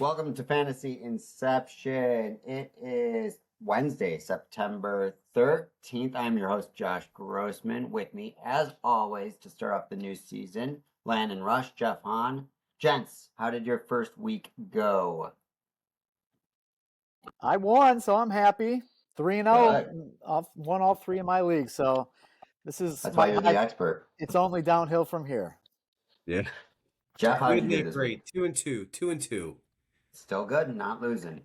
Welcome to Fantasy Inception. It is Wednesday, September 13th. I'm your host, Josh Grossman. With me, as always, to start off the new season, Landon Rush, Jeff Hahn. Gents, how did your first week go? I won, so I'm happy. 3-0. I've won all three of my leagues, so this is That's why you're the expert. It's only downhill from here. Yeah. Jeff, how did you do this great. week? 2-2. 2-2. Still good, not losing.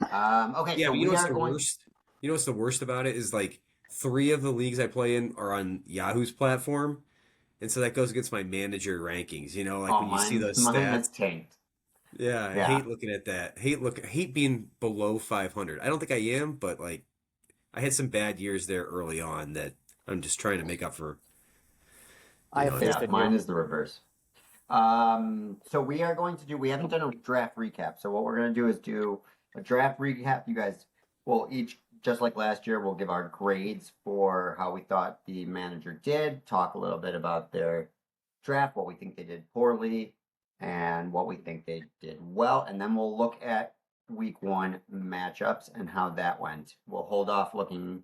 Okay, Yeah, so but we are going. worst? You know what's the worst about it is like 3 of the leagues I play in are on Yahoo's platform, and so that goes against my manager rankings. You know, like when you see those mine is stats. tanked. Yeah, I hate looking at that. Hate being below 500. I don't think I am, but like I had some bad years there early on that I'm just trying to make up for. Mine is the reverse. So we are going to do, we haven't done a draft recap. So what we're going to do is do a draft recap. You guys will each, just like last year, we'll give our grades for how we thought the manager did, talk a little bit about their draft, what we think they did poorly, and what we think they did well. And then we'll look at week 1 matchups and how that went. We'll hold off looking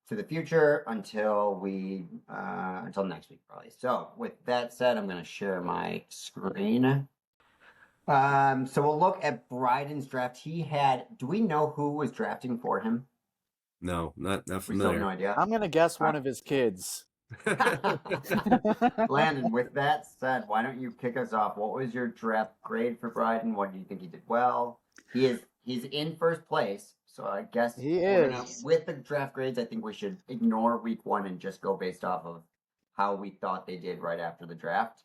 to the future until next week probably. So with that said, I'm going to share my screen. So we'll look at Bryden's draft. Do we know who was drafting for him? No, not familiar. We still have no idea. I'm going to guess one of his kids. Landon, with that said, why don't you kick us off? What was your draft grade for Bryden? What do you think he did well? He's in first place. So I guess he is. With the draft grades, I think we should ignore week 1 and just go based off of how we thought they did right after the draft.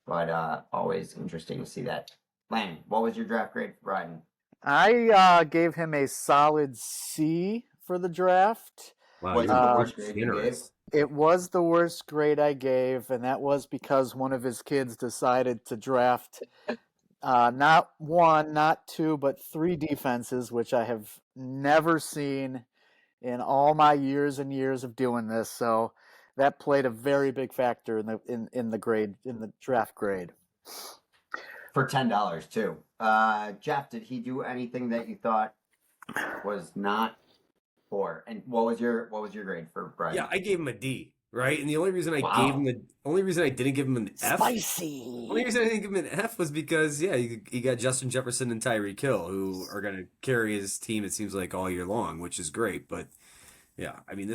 But always interesting to see that. Landon, what was your draft grade for Bryden? I gave him a solid C for the draft. Wow, was it the worst grade you gave? It was the worst grade I gave, and that was because one of his kids decided to draft not 1, not 2, but 3 defenses, which I have never seen in all my years and years of doing this. So that played a very big factor in the draft grade. For $10 too. Jeff, did he do anything that you thought was not poor? And what was your grade for Bryden? Yeah, I gave him a D. Right, and the only reason I didn't give him an F. Spicy. Only reason I didn't give him an F was because you got Justin Jefferson and Tyreek Hill who are going to carry his team. It seems like all year long, which is great. But yeah, I mean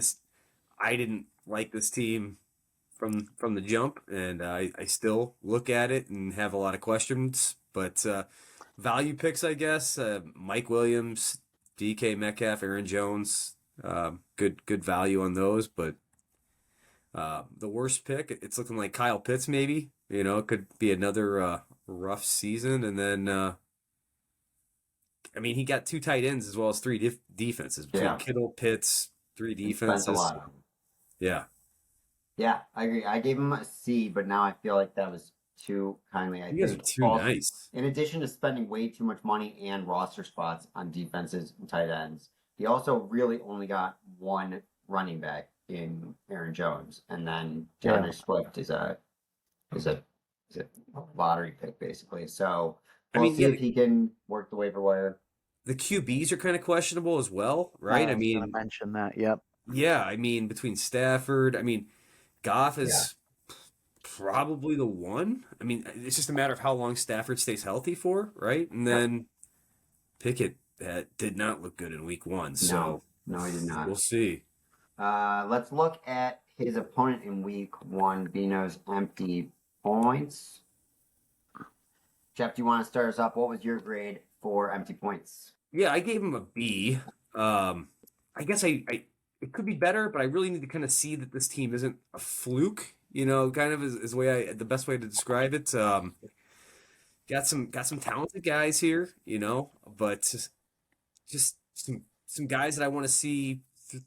I didn't like this team from the jump, and I still look at it and have a lot of questions. But value picks, I guess, Mike Williams, DK Metcalf, Aaron Jones, good value on those, but. The worst pick, it's looking like Kyle Pitts maybe. You know, it could be another rough season. And then, I mean, he got 2 tight ends as well as 3 defenses. Between Kittle, Pitts, 3 defenses. A lot. Yeah. Yeah, I agree. I gave him a C, but now I feel like that was too kindly. You guys are too nice. In addition to spending way too much money and roster spots on defenses and tight ends, he also really only got 1 running back in Aaron Jones, and then DeAndre Swift is a lottery pick basically. So we'll see if he can work the waiver wire. The QBs are kind of questionable as well, right? I was going to mention that. Yep. Yeah, I mean between Stafford, Goff is probably the one. I mean, it's just a matter of how long Stafford stays healthy for, right? And then Pickett did not look good in week 1, so no, he did not. We'll see. Let's look at his opponent in week 1, Bino's empty points. Jeff, do you want to start us off? What was your grade for empty points? Yeah, I gave him a B. I guess it could be better, but I really need to kind of see that this team isn't a fluke. You know, kind of is the best way to describe it. Got some talented guys here, you know, but just some guys that I want to see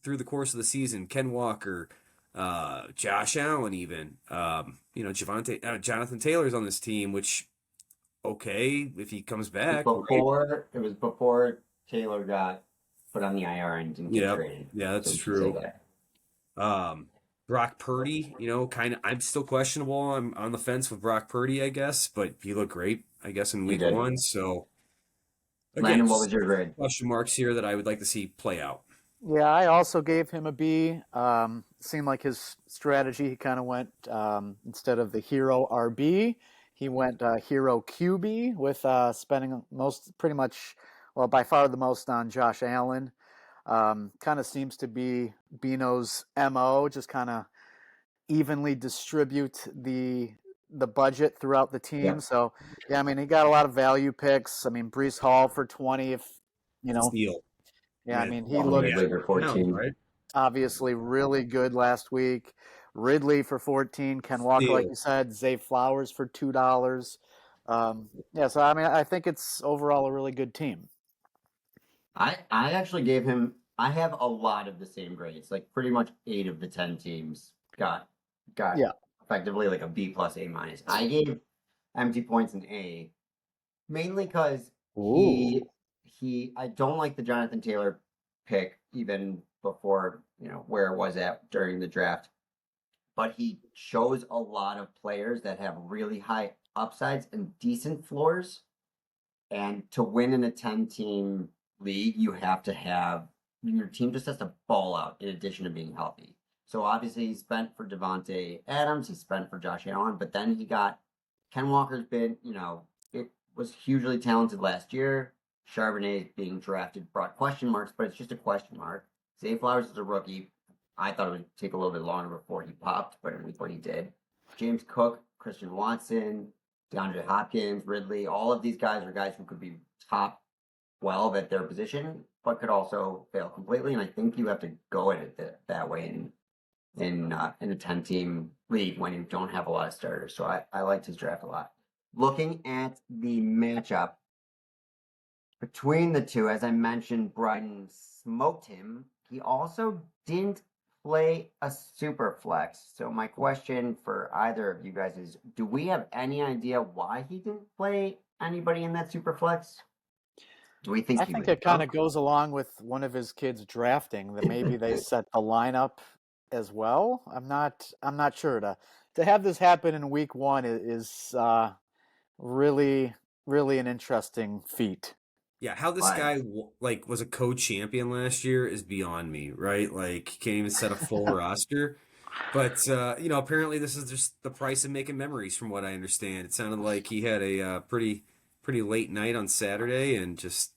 through the course of the season. Ken Walker, Josh Allen, even Jonathan Taylor's on this team, which if he comes back. It was before Taylor got put on the IR and didn't get traded. Yeah, that's true. Brock Purdy, I'm still questionable. I'm on the fence with Brock Purdy, I guess, but he looked great, I guess, in week 1. So Again, Landon, what just was your grade? question marks here that I would like to see play out. Yeah, I also gave him a B. Seemed like his strategy, he kind of went instead of the hero RB, he went hero QB with spending pretty much, well, by far the most on Josh Allen. Kind of seems to be Bino's MO, just kind of evenly distribute the budget throughout the team. Yeah. So yeah, I mean he got a lot of value picks. I mean Brees Hall for 20, if you know, Steal. I yeah, I mean, mean he Well, oh looked yeah, Ridley for pounds, 14. right? obviously really good last week. Ridley for 14, Ken Walker, like Steal. you said, Zay Flowers for $2. Yeah, so I mean, I think it's overall a really good team. I actually gave him. I have a lot of the same grades. Like pretty much 8 of the 10 teams got Yeah. effectively like a B plus A minus. I gave empty points an A mainly because Ooh. he I don't like the Jonathan Taylor pick even before where it was at during the draft, but he shows a lot of players that have really high upsides and decent floors. And to win in a 10-team league, you have to have your team just has to ball out in addition to being healthy. So obviously he spent for Devontae Adams, he spent for Josh Allen, but then he got Ken Walker's been, it was hugely talented last year. Charbonnet being drafted brought question marks, but it's just a question mark. Zay Flowers is a rookie. I thought it would take a little bit longer before he popped, but at least what he did. James Cook, Christian Watson, DeAndre Hopkins, Ridley, all of these guys are guys who could be top 12 at their position, but could also fail completely. And I think you have to go at it that way in a 10-team league when you don't have a lot of starters. So I liked his draft a lot. Looking at the matchup between the two, as I mentioned, Brighton smoked him. He also didn't play a super flex. So my question for either of you guys is, do we have any idea why he didn't play anybody in that super flex? Do we think I he think was it kind of drunk? goes along with one of his kids drafting that maybe they set the lineup as well. I'm not sure to have this happen in week one is really really an interesting feat. Yeah, how this Why? guy like was a co-champion last year is beyond me, right? Like can't even set a full roster. But apparently this is just the price of making memories, from what I understand. It sounded like he had a pretty late night on Saturday and just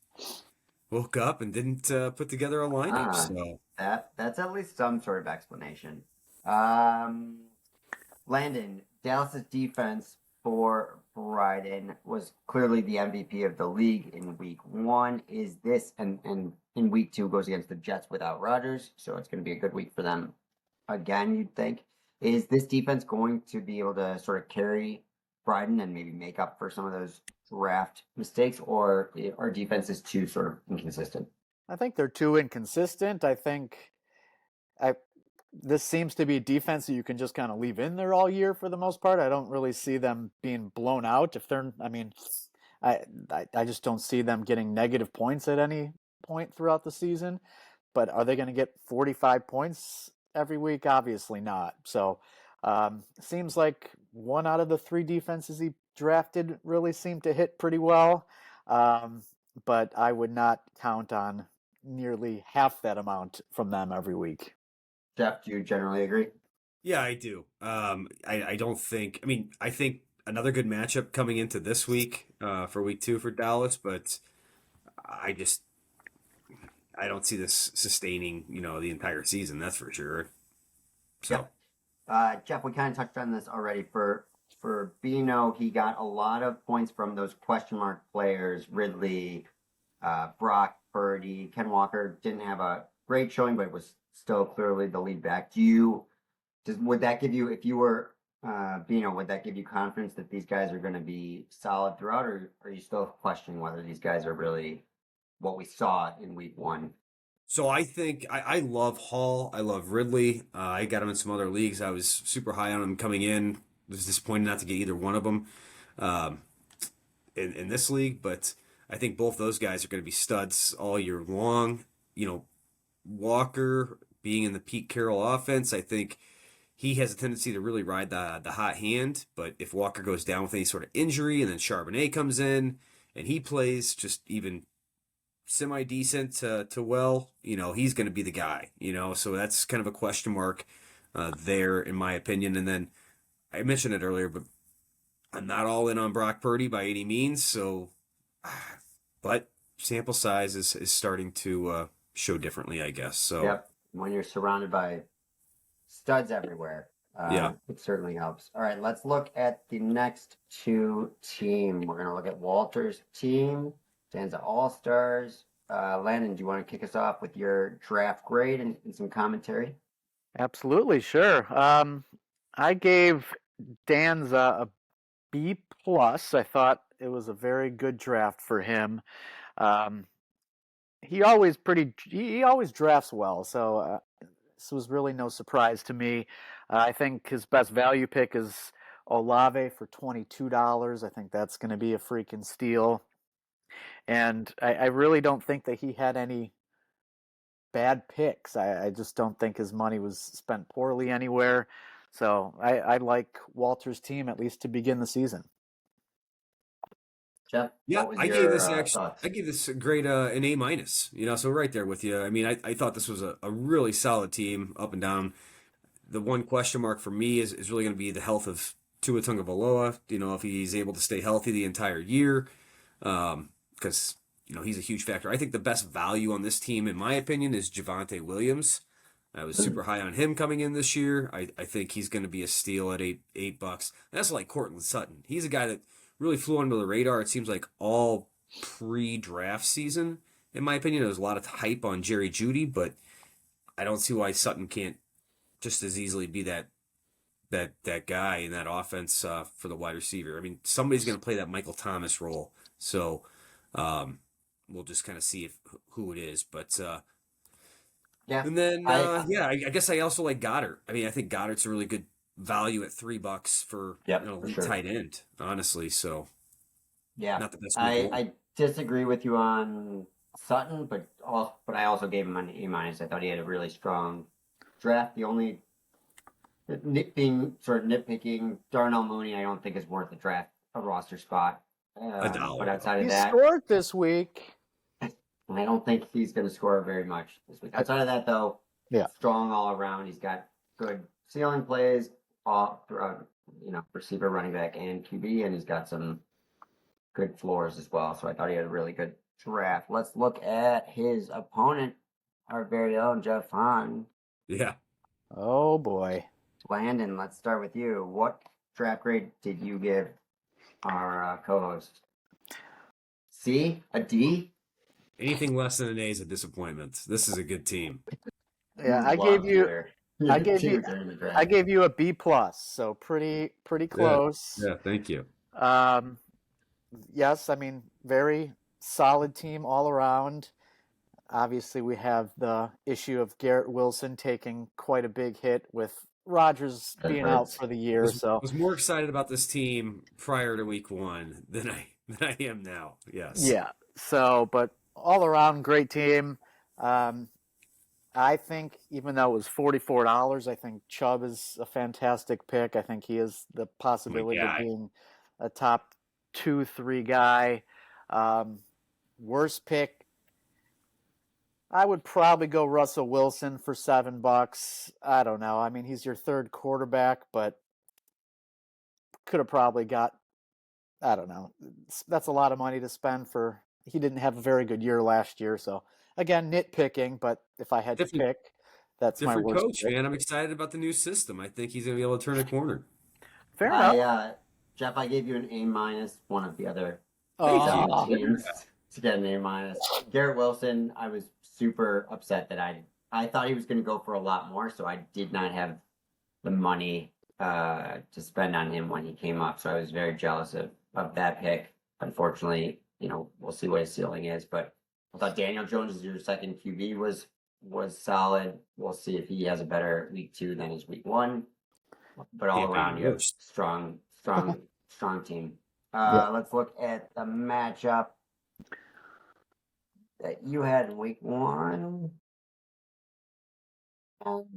woke up and didn't put together a lineup. Ah, So that's at least some sort of explanation. Um, Landon, Dallas's defense for Brighton was clearly the MVP of the league in week one. Is this and in week two goes against the Jets without Rodgers, so it's going to be a good week for them again, you'd think. Is this defense going to be able to sort of carry Brighton and maybe make up for some of those draft mistakes, or are defenses too sort of inconsistent? I think they're too inconsistent. I think I this seems to be defense that you can just kind of leave in there all year for the most part. I don't really see them being blown out if they're. I mean, I just don't see them getting negative points at any point throughout the season. But are they going to get 45 points every week? Obviously not. So seems like one out of the three defenses he drafted really seemed to hit pretty well. Um, but I would not count on nearly half that amount from them every week. Jeff, do you generally agree? yeah, I do. I don't think. I mean, I think another good matchup coming into this week for week two for Dallas, but I just I don't see this sustaining, the entire season. That's for sure. Yeah. So Jeff, we kind of touched on this already. For Bino, he got a lot of points from those question mark players: Ridley, Brock, Purdy, Ken Walker. Didn't have a great showing, but was still clearly the lead back. Would that give you, if you were Bino, would that give you confidence that these guys are going to be solid throughout, or are you still questioning whether these guys are really what we saw in week one? So I think I love Hall. I love Ridley. I got him in some other leagues. I was super high on him coming in. Was disappointed not to get either one of them um, in this league, but I think both those guys are going to be studs all year long. Walker being in the Pete Carroll offense, I think he has a tendency to really ride the hot hand. But if Walker goes down with any sort of injury, and then Charbonnet comes in and he plays just even semi decent to well, he's going to be the guy. So that's kind of a question mark there, in my opinion. And then I mentioned it earlier, but I'm not all in on Brock Purdy by any means. So, but sample size is starting to show differently, I guess. So, Yep. When you're surrounded by studs everywhere, yeah. it certainly helps. All right, let's look at the next two team. We're going to look at Walter's team, Danza All Stars. Landon, do you want to kick us off with your draft grade and some commentary? Absolutely, sure. I gave Danza a B plus. I thought it was a very good draft for him. Um, he always drafts well, so this was really no surprise to me. I think his best value pick is Olave for $22. I think that's going to be a freaking steal. And I really don't think that he had any bad picks. I just don't think his money was spent poorly anywhere. So I like Walter's team at least to begin the season. Jeff, Yeah, what was I gave your this thoughts? I gave this a grade an A minus. So right there with you. I mean, I thought this was a really solid team up and down. The one question mark for me is really going to be the health of Tua Tagovailoa. If he's able to stay healthy the entire year, because he's a huge factor. I think the best value on this team, in my opinion, is Javonte Williams. I was super high on him coming in this year. I think he's going to be a steal at $8. That's like Cortland Sutton. He's a guy that really flew under the radar. It seems like all pre-draft season, in my opinion. There was a lot of hype on Jerry Jeudy, but I don't see why Sutton can't just as easily be that guy in that offense for the wide receiver. I mean, somebody's going to play that Michael Thomas role, so we'll just kind of see who it is. But Yeah, and then I I guess I also like Goddard. I mean, I think Goddard's a really good value at $3 for yep, an for elite sure. tight end, honestly. So Yeah, not the best week one. I disagree with you on Sutton, but I also gave him an A minus. I thought he had a really strong draft. The only being sort of nitpicking, Darnell Mooney, I don't think is worth a roster spot. A But dollar. outside of He that, scored this week. I don't think he's going to score very much this week. Outside of that, though, Yeah. strong all around. He's got good ceiling plays, all receiver, running back, and QB, and he's got some good floors as well. So I thought he had a really good draft. Let's look at his opponent, our very own Jeff Hahn. Yeah. Oh boy. Landon, let's start with you. What draft grade did you give our co-host? C? A D? Anything less than an A is a disappointment. This is a good team. Yeah, I gave you I I gave you a B plus, so pretty close. Yeah, thank you. Yes, I mean very solid team all around. Obviously, we have the issue of Garrett Wilson taking quite a big hit with Rodgers That being out hurts. for the year. So was more excited about this team prior to week one than I am now. Yes. yeah. So, but all around great team. I think even though it was $44, I think Chubb is a fantastic pick. I think he has the possibility of guy. being a top 2-3 guy. Worst pick, I would probably go Russell Wilson for $7. I don't know. I mean, he's your third quarterback, but could have probably got, I don't know. That's a lot of money to spend for. He didn't have a very good year last year, so again, nitpicking. But if I had to pick, that's my Different worst coach, pick. man. I'm excited about the new system. I think he's going to be able to turn a corner. Fair enough. Jeff, I gave you an A minus. One of the other Oh. teams to get an A minus. Garrett Wilson, I was super upset that I thought he was going to go for a lot more, so I did not have the money to spend on him when he came up. So I was very jealous of that pick. Unfortunately, we'll see what his ceiling is. But I thought Daniel Jones as your second QB was solid. We'll see if he has a better week 2 than his week 1. But all around, you have strong team. Yeah. Let's look at the matchup that you had in week 1.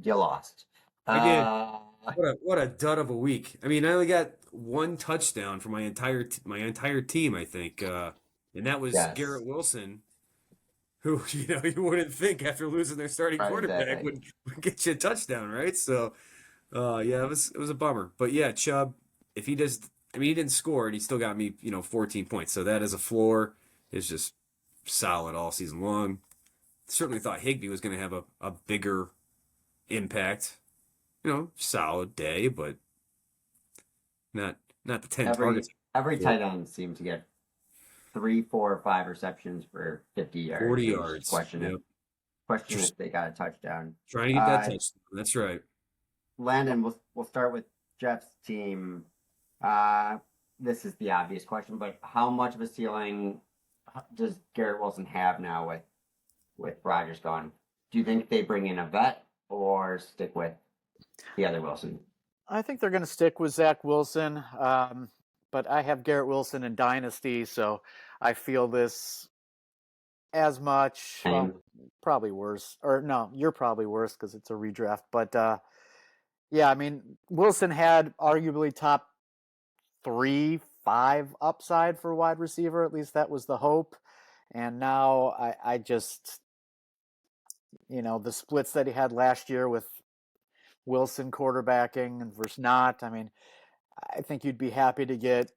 You lost. I did. What a dud of a week. I mean, I only got one touchdown for my entire team, I think, and that was Yes. Garrett Wilson. who you wouldn't think after losing their starting Right, quarterback exactly. would get you a touchdown, right? So, yeah, it was a bummer. But yeah, Chubb, if he does, I mean, he didn't score and he still got me 14 points. So that as a floor is just solid all season long. Certainly thought Higbee was going to have a bigger impact. Solid day, but not not the 10 Every targets. every tight end seemed to get 3, 4, 5 receptions for 50 yards. 40 It was just yards. Yep. question Just if they got a touchdown. trying to get that Uh, touchdown. That's right. Landon, we'll start with Jeff's team. Uh, this is the obvious question, but how much of a ceiling does Garrett Wilson have now with Rodgers gone? Do you think they bring in a vet or stick with the other Wilson? I think they're going to stick with Zach Wilson, but I have Garrett Wilson in Dynasty, so I feel this as much. Well, Same. probably worse. Or no, you're probably worse because it's a redraft. But yeah, I mean, Wilson had arguably top 3, 5 upside for wide receiver. At least that was the hope. And now I just, the splits that he had last year with Wilson quarterbacking and versus not. I mean, I think you'd be happy to get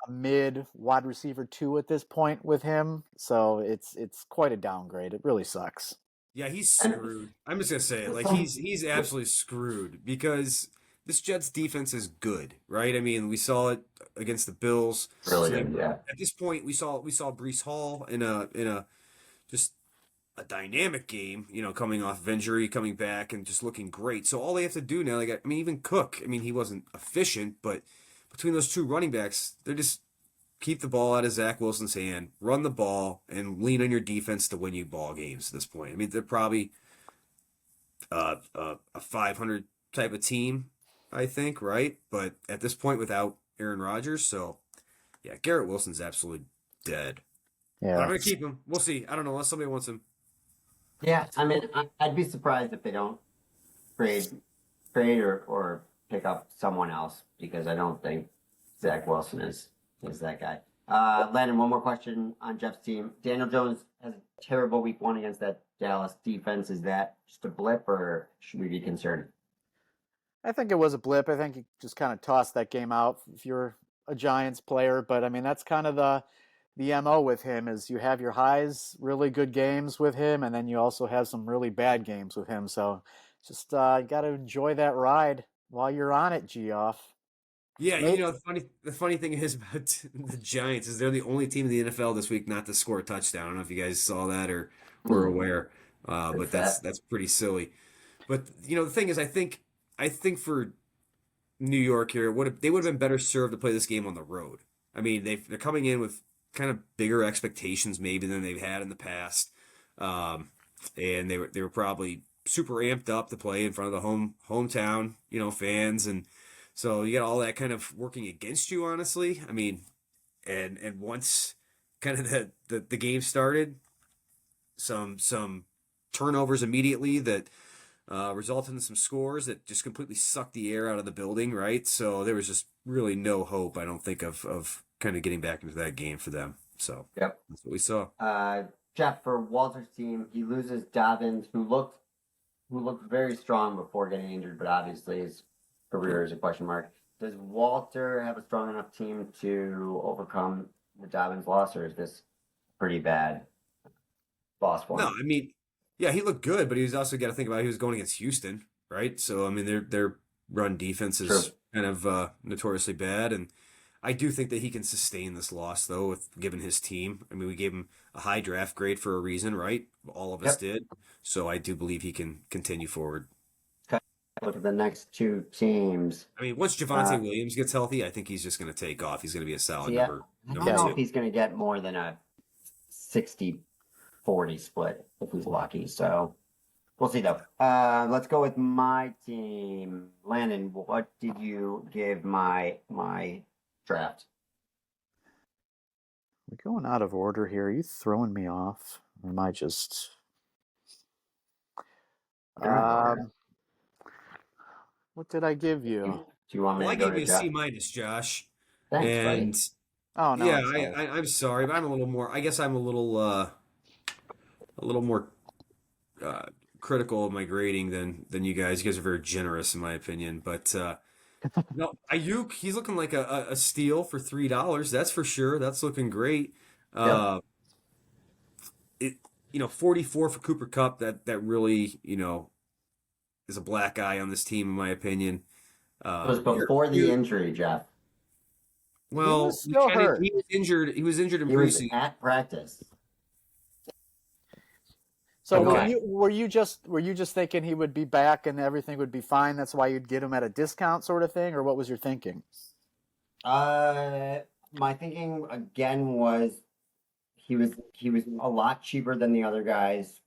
a mid wide receiver 2 at this point with him. So it's quite a downgrade. It really sucks. Yeah, he's And screwed. I'm just gonna say it. Like some he's absolutely screwed because this Jets defense is good, right? I mean, we saw it against the Bills. really So good, yeah. at this point, we saw Brees Hall in a just a dynamic game, coming off of injury, coming back, and just looking great. So all they have to do now, like I mean, even Cook. I mean, he wasn't efficient, but between those two running backs, they're just keep the ball out of Zach Wilson's hand, run the ball, and lean on your defense to win you ball games at this point. I mean, they're probably a 500 type of team, I think, right? But at this point, without Aaron Rodgers, so yeah, Garrett Wilson's absolutely dead. But I'm Yeah. gonna keep him. We'll see. I don't know unless somebody wants him. Yeah, I mean, I'd be surprised if they don't trade or pick up someone else because I don't think Zach Wilson is that guy. Landon, one more question on Jeff's team. Daniel Jones has a terrible week 1 against that Dallas defense. Is that just a blip or should we be concerned? I think it was a blip. I think you just kind of tossed that game out if you're a Giants player. But I mean, that's kind of the MO with him is you have your highs, really good games with him, and then you also have some really bad games with him. So just you got to enjoy that ride while you're on it, Geoff. Yeah, Mate, the funny thing is about the Giants is they're the only team in the NFL this week not to score a touchdown. I don't know if you guys saw that or were aware, It's but that's that. that's pretty silly. But the thing is, I think for New York here, they would have been better served to play this game on the road. I mean, they're coming in with kind of bigger expectations maybe than they've had in the past, um, and they were probably super amped up to play in front of the hometown fans, and so you got all that kind of working against you. Honestly, I mean, and once kind of the game started, some turnovers immediately that resulted in some scores that just completely sucked the air out of the building, right? So there was just really no hope, I don't think, of kind of getting back into that game for them. So Yep. that's what we saw. Jeff, for Walter's team, he loses Dobbins, who looked very strong before getting injured, but obviously his career is a question mark. Does Walter have a strong enough team to overcome the Dobbins loss, or is this pretty bad loss for No, him? I mean, yeah, he looked good, but he was also got to think about he was going against Houston, right? So I mean, their run defense True. is kind of notoriously bad, and I do think that he can sustain this loss though, with given his team. I mean, we gave him a high draft grade for a reason, right? All of us Yep. did, so I do believe he can continue forward. Okay. Look at the next 2 teams. I mean, once Uh, Javante Williams gets healthy, I think he's just going to take off. He's going to be a solid See, number I don't number yeah. know two. if he's going to get more than a 60-40 split if he's lucky. So we'll see, though. Let's go with my team. Landon, what did you give my draft? We're going out of order here. Are you throwing me off? Or am I just. You're in order. Um, what did I give you? Do you want me Well, I to go gave to you a Jeff? C minus, Josh, Thanks, buddy. and Oh, no, yeah, I'm sorry. I'm sorry, but I'm a little more. I guess I'm a little little more critical of my grading than you guys. You guys are very generous in my opinion, but no, Ayuk, he's looking like a steal for $3. That's for sure. That's looking great. Yep. Uh, it 44 for Cooper Cup. That really is a black eye on this team in my opinion. It was before the injury, Jeff. He was Well, still hurt. he was injured. He was injured in He was preseason. at practice. So Go Okay. ahead. were you just thinking he would be back and everything would be fine? That's why you'd get him at a discount, sort of thing, or what was your thinking? My thinking again was he was a lot cheaper than the other guys.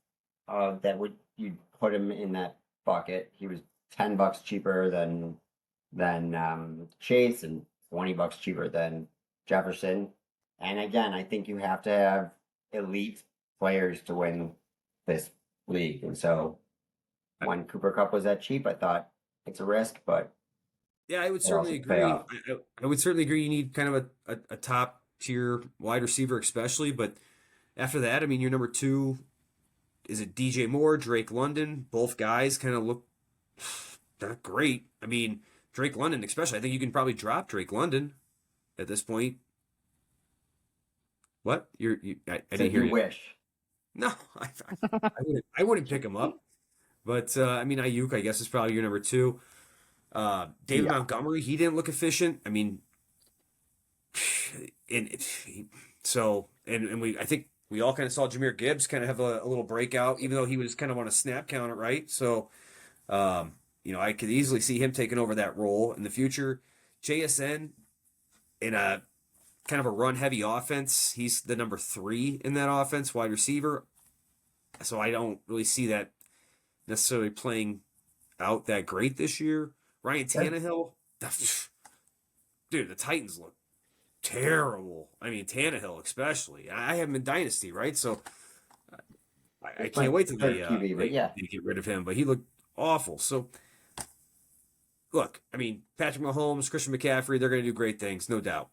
That would you'd put him in that bucket. He was $10 cheaper than Chase and $20 cheaper than Jefferson. And again, I think you have to have elite players to win this league. And so when Cooper Cup was that cheap, I thought it's a risk, but Yeah, I would it certainly also pay agree. off. I would certainly agree. You need kind of a top tier wide receiver, especially. But after that, I mean, your number two is it DJ Moore, Drake London? Both guys kind of look not great. I mean, Drake London, especially. I think you can probably drop Drake London at this point. What? I So didn't hear you you. wish. No, I wouldn't pick him up. But I mean, Ayuk, I guess, is probably your number two. David Yeah. Montgomery, he didn't look efficient. I mean, and I think we all kind of saw Jahmyr Gibbs kind of have a little breakout, even though he was kind of on a snap counter, right? So, I could easily see him taking over that role in the future. JSN in a kind of a run heavy offense, he's the number 3 in that offense, wide receiver. So I don't really see that necessarily playing out that great this year. Ryan Tannehill, dude, the Titans look terrible. I mean, Tannehill especially. I have him in Dynasty, right? So I It's my can't wait till third QB, but yeah. they get rid of him. But he looked awful. So look, I mean, Patrick Mahomes, Christian McCaffrey, they're going to do great things, no doubt.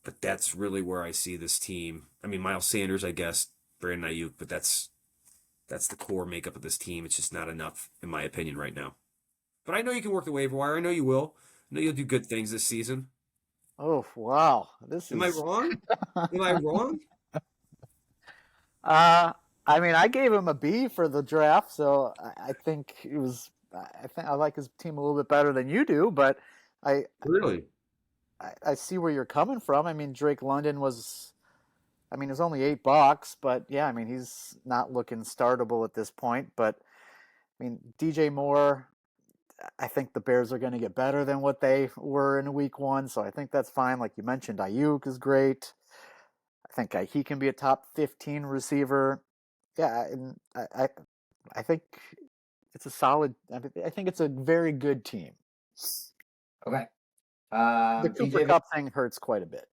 But that's really where I see this team. I mean, Miles Sanders, I guess, Brandon Ayuk, but that's the core makeup of this team. It's just not enough, in my opinion, right now. But I know you can work the waiver wire. I know you will. I know you'll do good things this season. Oh wow, this Am I is. wrong? Am I wrong? I mean, I gave him a B for the draft, so I think it was. I think I like his team a little bit better than you do, but I Really? I see where you're coming from. I mean, Drake London was. I mean, it's only $8, but yeah, I mean, he's not looking startable at this point. But I mean, DJ Moore, I think the Bears are going to get better than what they were in week 1, so I think that's fine. Like you mentioned, Ayuk is great. I think he can be a top 15 receiver. Yeah, and I think it's a solid. I think it's a very good team. Okay. The Cooper BJ, Cup thing hurts quite a bit.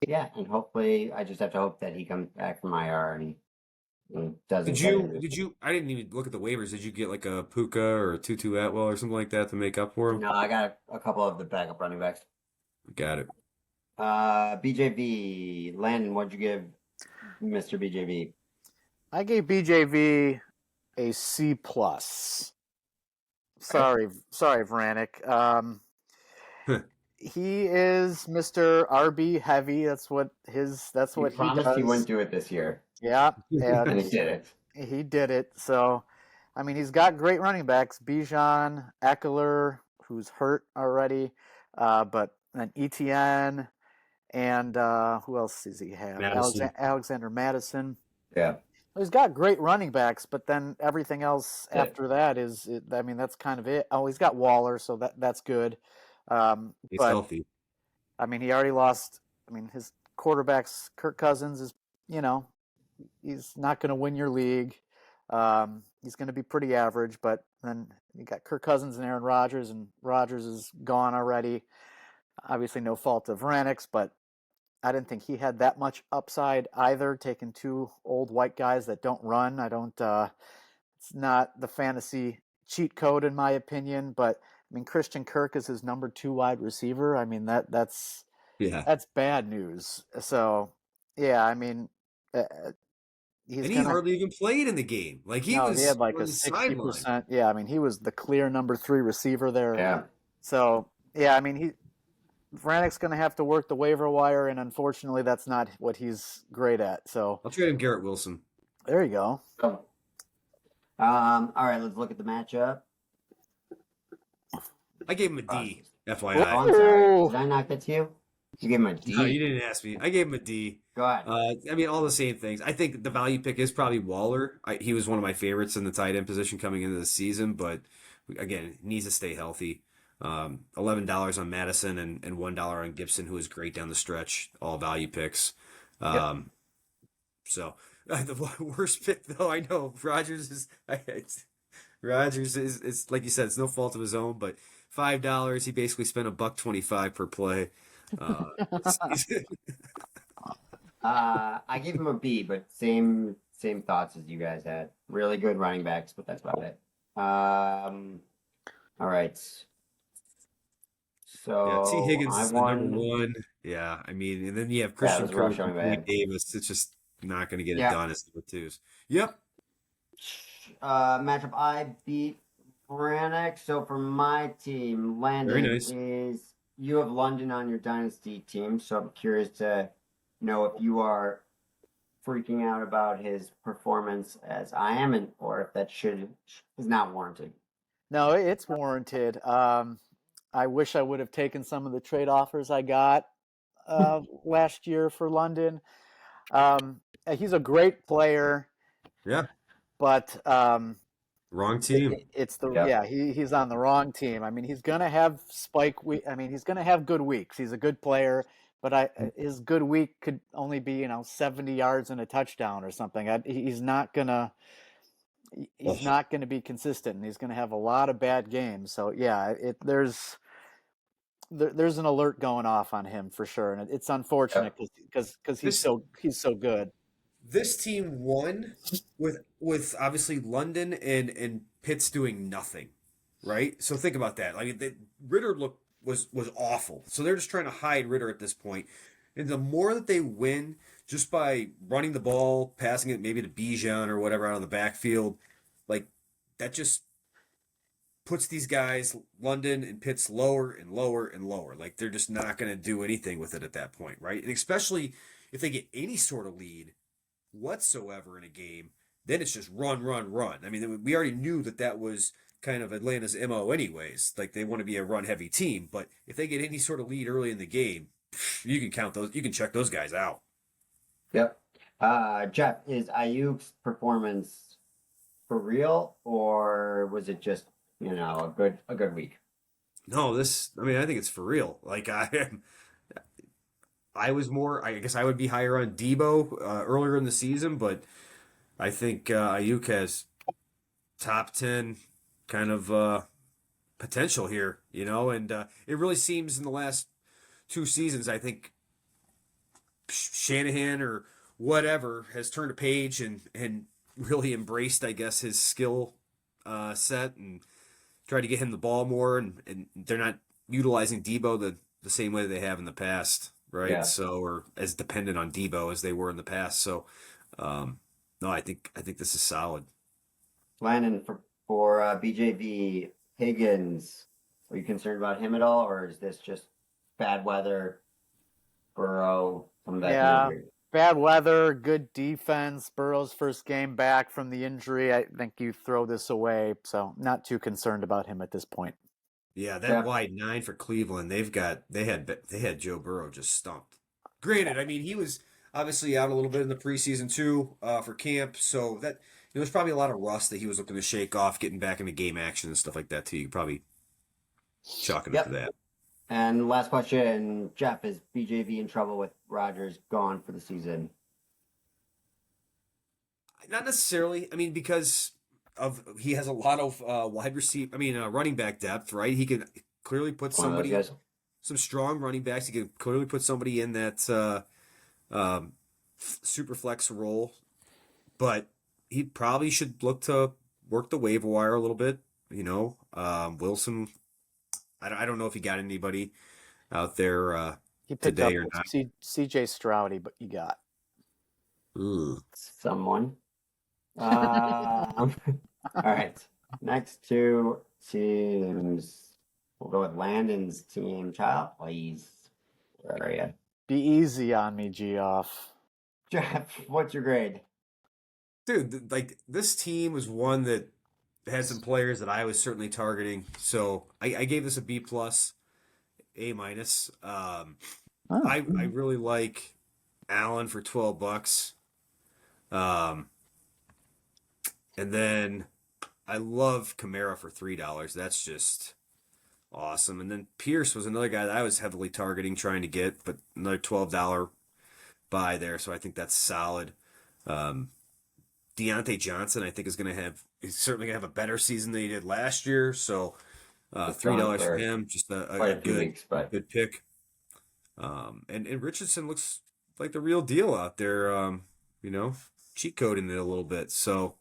yeah, and hopefully I just have to hope that he comes back from IR and doesn't Did get you? injured. Did you? I didn't even look at the waivers. Did you get like a Puka or a Tutu Atwell or something like that to make up for him? No, I got a couple of the backup running backs. Got it. BJV, Landon, what'd you give Mr. BJV? I gave BJV a C plus. Sorry, Vranek. He is Mr. RB heavy. That's what He he promised he wouldn't does. do it this year, Yeah, and and he did it. he did it. So, I mean, he's got great running backs: Bijan, Eckler, who's hurt already, but then ETN, and who else does he have? Madison. Alexander Madison. Yeah, He's got great running backs, but then everything else Yeah. after that I mean, that's kind of it. Oh, he's got Waller, so that's good. He's But healthy. I mean, he already lost. I mean, his quarterback's Kirk Cousins is, he's not going to win your league. He's going to be pretty average, but then you got Kirk Cousins and Aaron Rodgers, and Rodgers is gone already. Obviously, no fault of Ranix, but I didn't think he had that much upside either. Taking 2 old white guys that don't run, I don't. It's not the fantasy cheat code in my opinion, but I mean Christian Kirk is his number 2 wide receiver. I mean that's Yeah. bad news. So yeah, I mean he's And he gonna. hardly even played in the game. Like he No, he was had like on a the sixty sideline. percent. Yeah, I mean, he was the clear number 3 receiver there. Yeah. So yeah, I mean, Vranick's gonna have to work the waiver wire, and unfortunately, that's not what he's great at. So I'll trade him Garrett Wilson. there you go. So, all right, let's look at the matchup. I gave him a D, Oh, FYI. I'm sorry. Oh, Did I not get to you? You gave him a D. No, you didn't ask me. I gave him a D. Go ahead. I mean, all the same things. I think the value pick is probably Waller. He was one of my favorites in the tight end position coming into the season, but again, needs to stay healthy. $11 on Madison and $1 on Gibson, who is great down the stretch. All value picks. Um, So the worst pick, though, I know Rogers is. Rogers is. It's like you said, it's no fault of his own, but $5. He basically spent $1.25 per play. I gave him a B, but same thoughts as you guys had. Really good running backs, but that's about it. All right. Yeah, T. So Higgins I is the number won. one. Yeah, I mean, and then you have Yeah, Christian those were all Kirk showing and Corey bad. Davis. It's just not going to get it Yeah. done as number twos. Yep. Matchup I beat Brannick. So for my team, Landon Very nice. is you have London on your dynasty team. So I'm curious to know if you are freaking out about his performance as I am, or if that is not warranted. no, it's warranted. I wish I would have taken some of the trade offers I got last year for London. He's a great player, Yeah. but Wrong team. it's the Yep. he's on the wrong team. I mean, he's gonna have spike week. I mean, he's gonna have good weeks. He's a good player, but his good week could only be 70 yards and a touchdown or something. He's not gonna be consistent, and he's gonna have a lot of bad games. So yeah, there's an alert going off on him for sure, and it's unfortunate because he's so good. This team won with obviously London and Pitts doing nothing, right? So think about that. Like Ritter was awful. So they're just trying to hide Ritter at this point. And the more that they win just by running the ball, passing it maybe to Bijan or whatever out of the backfield, like that just puts these guys, London and Pitts, lower and lower and lower. Like they're just not going to do anything with it at that point, right? And especially if they get any sort of lead whatsoever in a game, then it's just run, run, run. I mean, we already knew that was kind of Atlanta's MO anyways. Like they want to be a run heavy team, but if they get any sort of lead early in the game, you can check those guys out. Yep. Jeff, is Ayuk's performance for real, or was it just a good week? No, I think it's for real. Like I was more, I guess I would be higher on Debo earlier in the season, but I think Ayuk has top 10 kind of potential here, and it really seems in the last 2 seasons, I think Shanahan or whatever has turned a page and really embraced, I guess, his skill set and tried to get him the ball more, and they're not utilizing Debo the same way they have in the past, right? Yeah. So, or as dependent on Debo as they were in the past. So, no, I think this is solid. Landon, for BJV Higgins, are you concerned about him at all, or is this just bad weather, Burrow, some of that injury? Bad weather, good defense. Burrow's first game back from the injury. I think you throw this away, so not too concerned about him at this point. Yeah, that wide 9 for Cleveland, they had Joe Burrow just stumped. Granted, I mean he was obviously out a little bit in the preseason too for camp, so that there's probably a lot of rust that he was looking to shake off, getting back into game action and stuff like that too. You could probably chalk it up to that. And last question, Jeff, is BJV in trouble with Rodgers gone for the season? Not necessarily. I mean, because he has a lot of running back depth, right? He could clearly put some strong running backs. He could clearly put somebody in that super flex role, but he probably should look to work the waiver wire a little bit. Wilson. I don't know if he got anybody out there he picked today up or not. CJ Stroudy, but you got. Ooh. someone. All right. Next two teams. We'll go with Landon's team. Child, please. Where are you? Be easy on me, Geoff. Jeff, what's your grade? Dude, like this team was one that had some players that I was certainly targeting. So I gave this a B plus, A minus. Oh, I really like Allen for $12. Um, and then I love Kamara for $3. That's just awesome. And then Pierce was another guy that I was heavily targeting, trying to get, but another $12 buy there. So I think that's solid. Um, Deontay Johnson, I think, he's certainly going to have a better season than he did last year. So Just gone $3 for for him, just quite a a few good weeks, but good pick. And Richardson looks like the real deal out there. You know, cheat coding it a little bit. So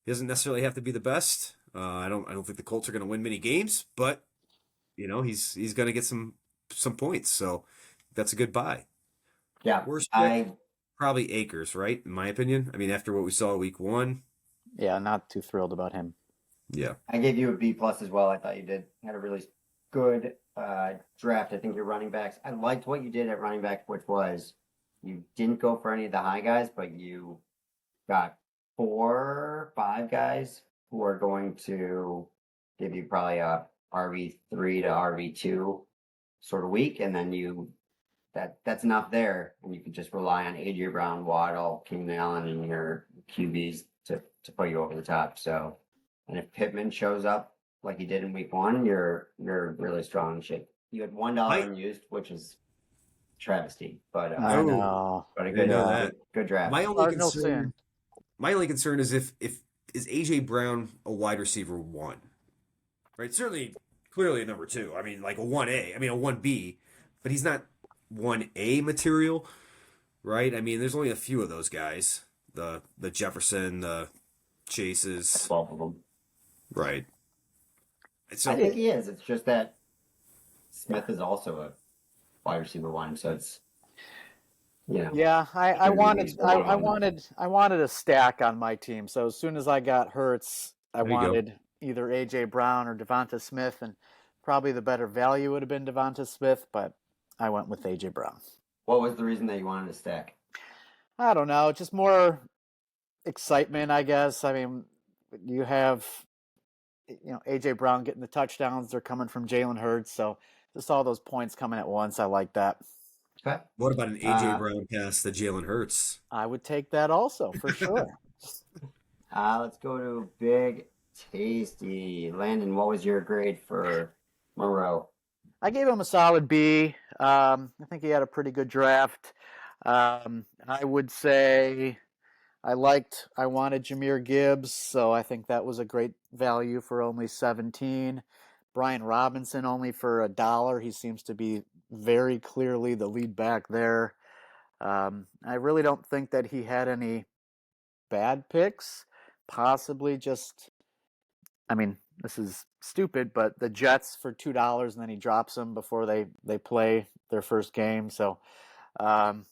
he doesn't necessarily have to be the best. I don't think the Colts are going to win many games, but he's going to get some points. So that's a good buy. yeah, Worst pick, I probably Akers, right? In my opinion. I mean, after what we saw week one, yeah, not too thrilled about him. yeah. I gave you a B plus as well. I thought you had a really good draft. I think your running backs. I liked what you did at running back, which was you didn't go for any of the high guys, but you got 4, 5 guys who are going to give you probably a RB3 to RB2 sort of week, and then that's enough there, and you can just rely on AJ Brown, Waddle, Keenan Allen, and your QBs to put you over the top. So, and if Pittman shows up like he did in week one, you're really strong in shape. You had $1 I unused, which is travesty, but I oh, know. I a didn't good know good, that. good draft. My only Cardinal sin. concern, my only concern is if is AJ Brown a wide receiver one, right? Certainly, clearly a number two. I mean, like a 1A. I mean, a 1B, but he's not 1A material, right? I mean, there's only a few of those guys. The Jefferson, the Chases, 12 of them. right? I So think he is. It's just that Smith is also a wide receiver one, so it's Yeah, I They're wanted for one of them. I wanted a stack on my team. So as soon as I got Hurts, I there you go. wanted either AJ Brown or Devonta Smith, and probably the better value would have been Devonta Smith, but I went with AJ Brown. What was the reason that you wanted to stack? I don't know, just more excitement, I guess. I mean, you have AJ Brown getting the touchdowns; they're coming from Jalen Hurts, so just all those points coming at once. I like that. Okay. What about an AJ Uh, Brown pass to Jalen Hurts? I would take that also for sure. let's go to Big Tasty. Landon, what was your grade for Moreau? I gave him a solid B. I think he had a pretty good draft. I would say I wanted Jameer Gibbs, so I think that was a great value for only 17. Brian Robinson only for $1. He seems to be very clearly the lead back there. I really don't think that he had any bad picks. Possibly just, I mean, this is stupid, but the Jets for $2 and then he drops them before they play their first game. So um,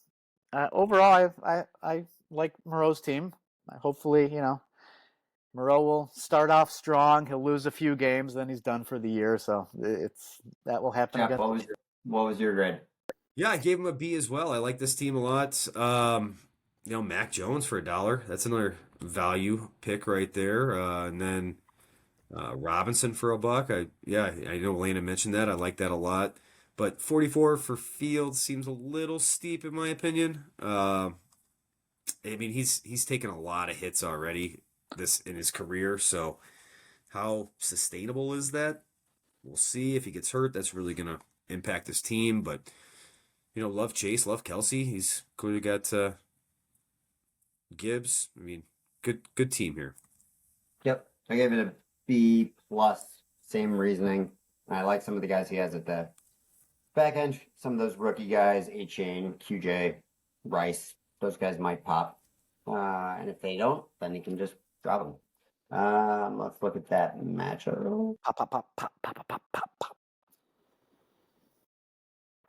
overall, I like Moreau's team. Hopefully, Moreau will start off strong. He'll lose a few games, then he's done for the year. So that will happen Jeff, again. what was your grade? Yeah, I gave him a B as well. I like this team a lot. Mac Jones for $1. That's another value pick right there. And then Robinson for $1. I know Lana mentioned that. I like that a lot. But 44 for Fields seems a little steep in my opinion. I mean, he's taken a lot of hits already this in his career. So how sustainable is that? We'll see. If he gets hurt, that's really gonna impact his team. But love Chase, love Kelsey. He's clearly got Gibbs. I mean, good team here. Yep. I gave it a B plus. Same reasoning. I like some of the guys he has at the back end. Some of those rookie guys, A-Chain, QJ, Rice, those guys might pop. And if they don't, then he can just drop them. Let's look at that matchup. Pop, pop, pop, pop, pop, pop, pop, pop, pop.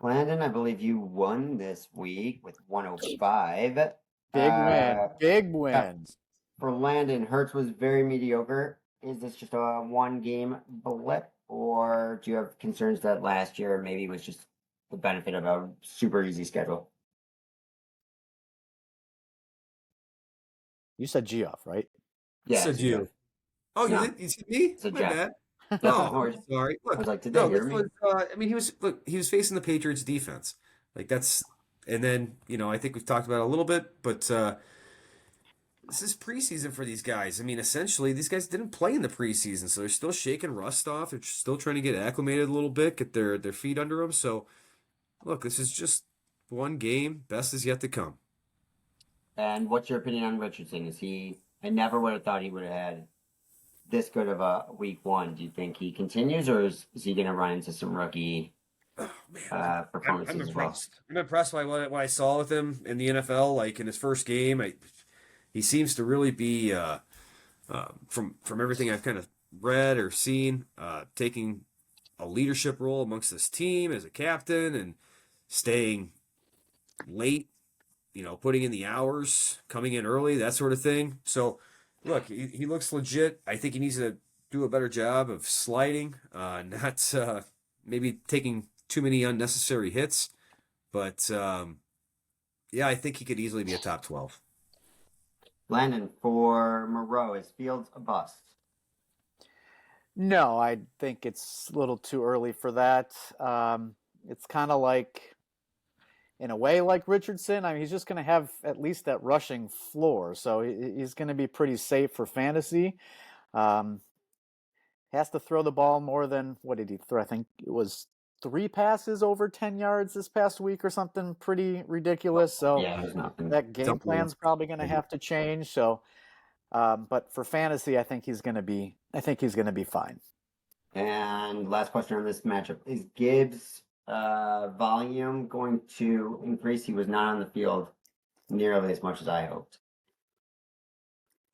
Landon, I believe you won this week with 105. Big win. Uh, Big yeah, win. for Landon, Hertz was very mediocre. Is this just a one game blip, or do you have concerns that last year maybe was just the benefit of a super easy schedule? You said Geoff, right? Yeah, Said it's a Jeff. you. Oh, you No, did? You said me? it's a My Jeff. bad. Yeah, Oh, no I'm worries. sorry. I Look, was like, did they no, hear this me? was. I mean, he was facing the Patriots defense. Like that's, and then I think we've talked about it a little bit, but this is preseason for these guys. I mean, essentially, these guys didn't play in the preseason, so they're still shaking rust off. They're still trying to get acclimated a little bit, get their feet under them. So, look, this is just one game. Best is yet to come. And what's your opinion on Richardson? Is he? I never would have thought he would have had this good of a week one. Do you think he continues, or is he going to run into some rookie Oh man, I'm performances as well? impressed. I'm impressed by what I saw with him in the NFL. Like in his first game, he seems to really be from everything I've kind of read or seen, taking a leadership role amongst this team as a captain and staying late, putting in the hours, coming in early, that sort of thing. So, look, he looks legit. I think he needs to do a better job of sliding, not maybe taking too many unnecessary hits. But yeah, I think he could easily be a top 12. Landon for Moreau, is Fields a bust? No, I think it's a little too early for that. It's kind of like, in a way, like Richardson. I mean, he's just going to have at least that rushing floor, so he's going to be pretty safe for fantasy. Um, has to throw the ball more than, what did he throw? I think it was 3 passes over 10 yards this past week or something pretty ridiculous. So Yeah, there's nothing. that game Something. plan's probably going to have to change. So, but for fantasy, I think he's going to be fine. And last question on this matchup: is Gibbs' volume going to increase? He was not on the field nearly as much as I hoped.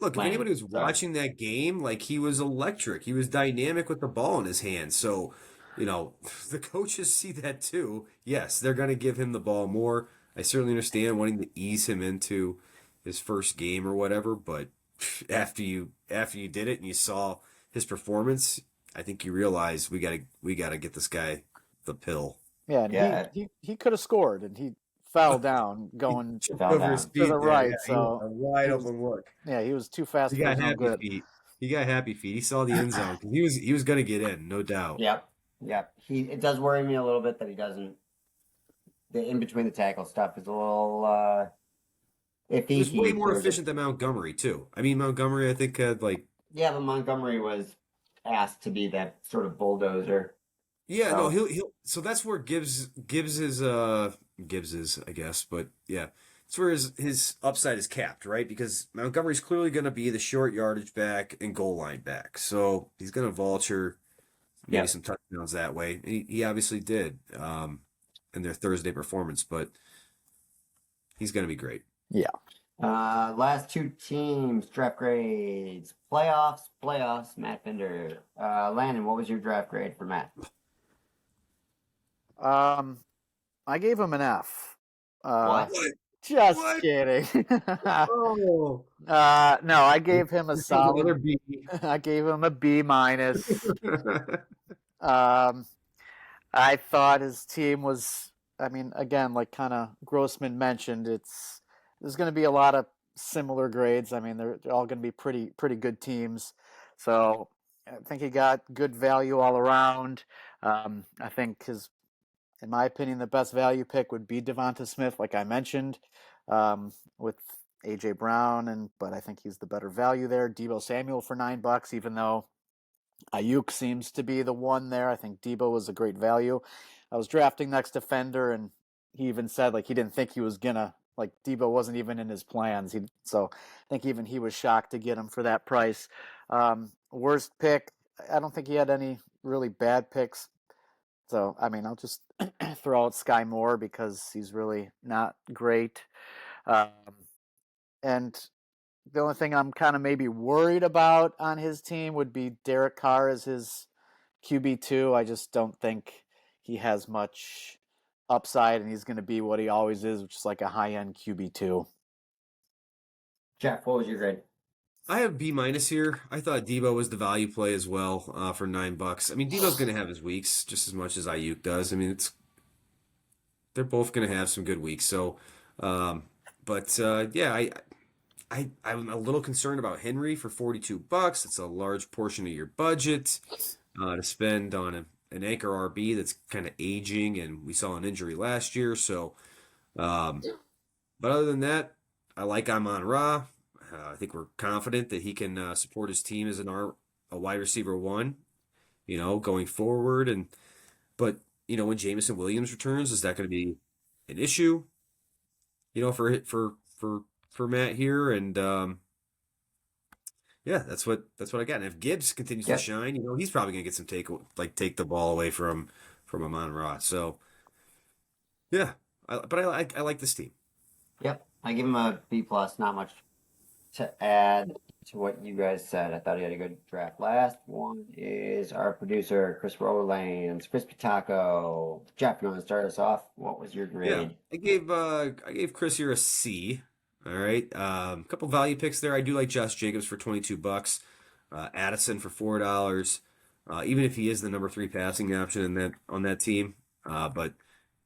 Look, if Landon, anybody was sorry. watching that game, like he was electric. He was dynamic with the ball in his hands. So, the coaches see that too. Yes, they're going to give him the ball more. I certainly understand wanting to ease him into his first game or whatever, but after you did it and you saw his performance, I think you realize we gotta get this guy the pill. Yeah, and Yeah, he could have scored, and he fell down He going it tripped fell over his down. to the feet there. Yeah, right. he had So a wide he was, open look. yeah, he was too fast He for got his own happy good. feet. He got happy feet. He saw the end zone because he was going to get in, no doubt. Yep, yep. It does worry me a little bit that he doesn't. The in between the tackle stuff is a little He iffy. was way He more there's a efficient than Montgomery too. I mean, Montgomery, I think had like Yeah, but Montgomery was asked to be that sort of bulldozer. yeah, no, So he'll so that's where Gibbs is, I guess, but yeah. It's where his upside is capped, right? Because Montgomery's clearly going to be the short yardage back and goal line back. So he's going to vulture maybe yep. some touchdowns that way. And he obviously did in their Thursday performance, but he's going to be great. Yeah. Last two teams draft grades playoffs. Matt Bender, Landon, what was your draft grade for Matt? Um, I gave him an F. What? Just What? kidding. Oh, No, I gave him a here comes solid. another B. I gave him a B minus. Um, I thought his team was. I mean, again, like kind of Grossman mentioned, there's going to be a lot of similar grades. I mean, they're all going to be pretty good teams. So I think he got good value all around. I think in my opinion, the best value pick would be Devonta Smith, like I mentioned, with AJ Brown, but I think he's the better value there. Debo Samuel for $9, even though Ayuk seems to be the one there. I think Debo was a great value. I was drafting next defender, and he even said like he didn't think he was gonna like Debo wasn't even in his plans. So I think even he was shocked to get him for that price. Worst pick, I don't think he had any really bad picks. So I mean, I'll just throw out Sky Moore because he's really not great. Um, and the only thing I'm kind of maybe worried about on his team would be Derek Carr as his QB2. I just don't think he has much upside, and he's going to be what he always is, which is like a high end QB2. Jeff, what was your grade? I have B minus here. I thought Debo was the value play as well for $9. I mean, Debo's going to have his weeks just as much as Ayuk does. I mean, they're both going to have some good weeks. So, but yeah, I'm a little concerned about Henry for $42. It's a large portion of your budget to spend on an anchor RB that's kind of aging, and we saw an injury last year. So, um, but other than that, I like Amon Ra. I think we're confident that he can support his team as a wide receiver one, going forward. But when Jameson Williams returns, is that going to be an issue? For Matt here, and yeah, that's what I got. And if Gibbs continues to Yep. shine, he's probably going to get some take the ball away from Amon Ra. So yeah, I like this team. Yep. I give him a B plus. Not much to add to what you guys said. I thought he had a good draft. Last one is our producer, Chris Rowlands, Crispy Taco. Jeff, you want to start us off? What was your Yeah, grade? I gave Chris here a C. All right, a couple value picks there. I do like Josh Jacobs for $22, Addison for $4. Even if he is the number 3 passing option on that team, but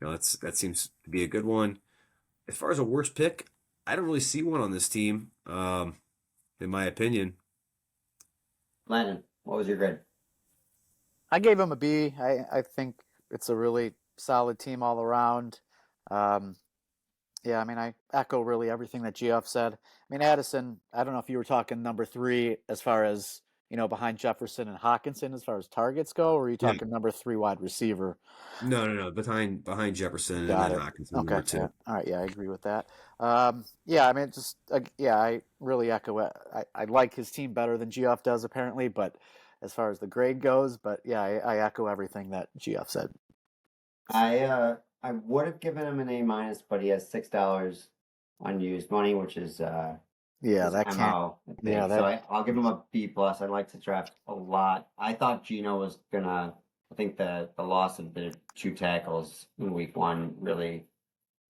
that seems to be a good one. As far as a worst pick, I don't really see one on this team, in my opinion. Landon, what was your grade? I gave him a B. I think it's a really solid team all around. Yeah, I mean, I echo really everything that GF said. I mean, Addison, I don't know if you were talking number 3 as far as, behind Jefferson and Hawkinson as far as targets go, or are you Yeah. talking number 3 wide receiver? No. Behind Jefferson and Got then it. Hawkinson, Okay. number 2. Yeah. All right. Yeah, I agree with that. Yeah, I mean, yeah, I really echo it. I like his team better than GF does apparently, but as far as the grade goes, but yeah, I echo everything that GF said. I would have given him an A minus, but he has $6 unused money, which is Yeah, his that can't. MO, I Yeah, think. So I'll give him a B plus. I like to draft a lot. I thought Gino was gonna. I think the loss of the 2 tackles in week 1 really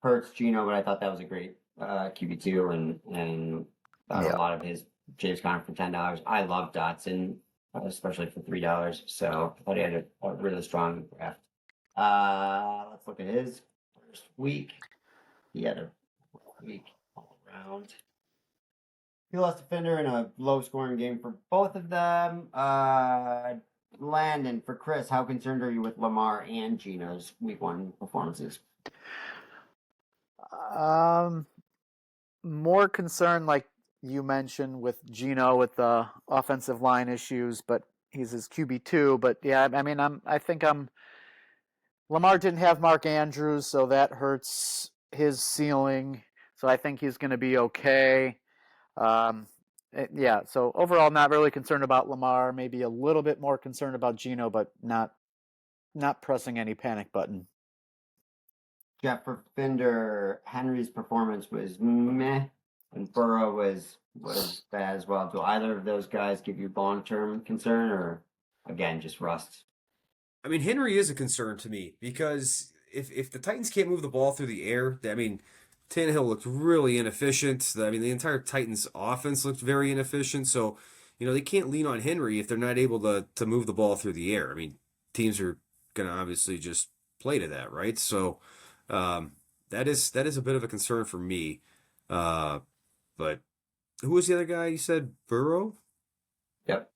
hurts Gino, but I thought that was a great QB2 and Yeah. a lot of his James Conner for $10. I love Dotson, especially for $3. So I thought he had a really strong draft. Let's look at his first week. He had a week all around. He lost defender in a low scoring game for both of them. Landon, for Chris, how concerned are you with Lamar and Gino's week 1 performances? More concerned, like you mentioned, with Gino with the offensive line issues, but he's his QB2. But yeah, I mean, I think Lamar didn't have Mark Andrews, so that hurts his ceiling. So I think he's going to be okay. Yeah, so overall, not really concerned about Lamar. Maybe a little bit more concerned about Gino, but not pressing any panic button. Jeff, for Fender, Henry's performance was meh, and Burrow was bad as well. Do either of those guys give you long term concern, or again just rust? I mean, Henry is a concern to me because if the Titans can't move the ball through the air, I mean, Tannehill looked really inefficient. I mean, the entire Titans offense looked very inefficient. So, they can't lean on Henry if they're not able to move the ball through the air. I mean, teams are going to obviously just play to that, right? So, that is a bit of a concern for me. But who was the other guy you said? Burrow? Yep.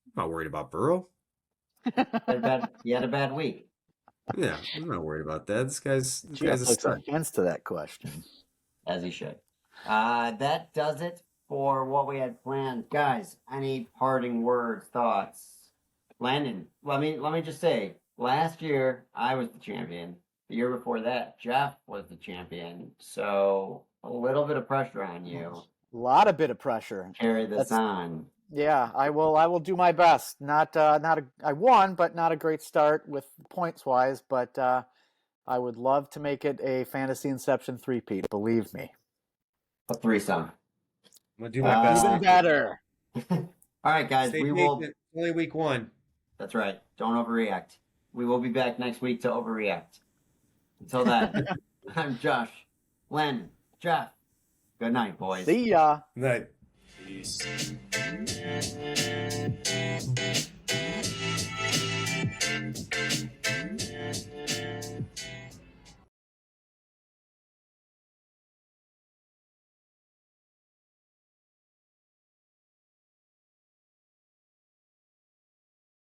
I'm not worried about Burrow. He had a bad week. Yeah, I'm not worried about that. This guy's Jeff a took stud. offense to that question. As he should. That does it for what we had planned. Guys, any parting words, thoughts? Landon, let me just say, last year I was the champion. The year before that, Jeff was the champion. So a little bit of pressure on you. A lot of bit of pressure. Carry this on. Yeah, I will do my best. I won, but not a great start with points wise, but I would love to make it a Fantasy Inception three-peat, believe me. A threesome. I'm gonna do my best. Even better. All right, guys, Stay we will. patient. It's only week 1. That's right. Don't overreact. We will be back next week to overreact. Until then, I'm Josh, Len, Jeff. Good night, boys. See ya. Night. Peace.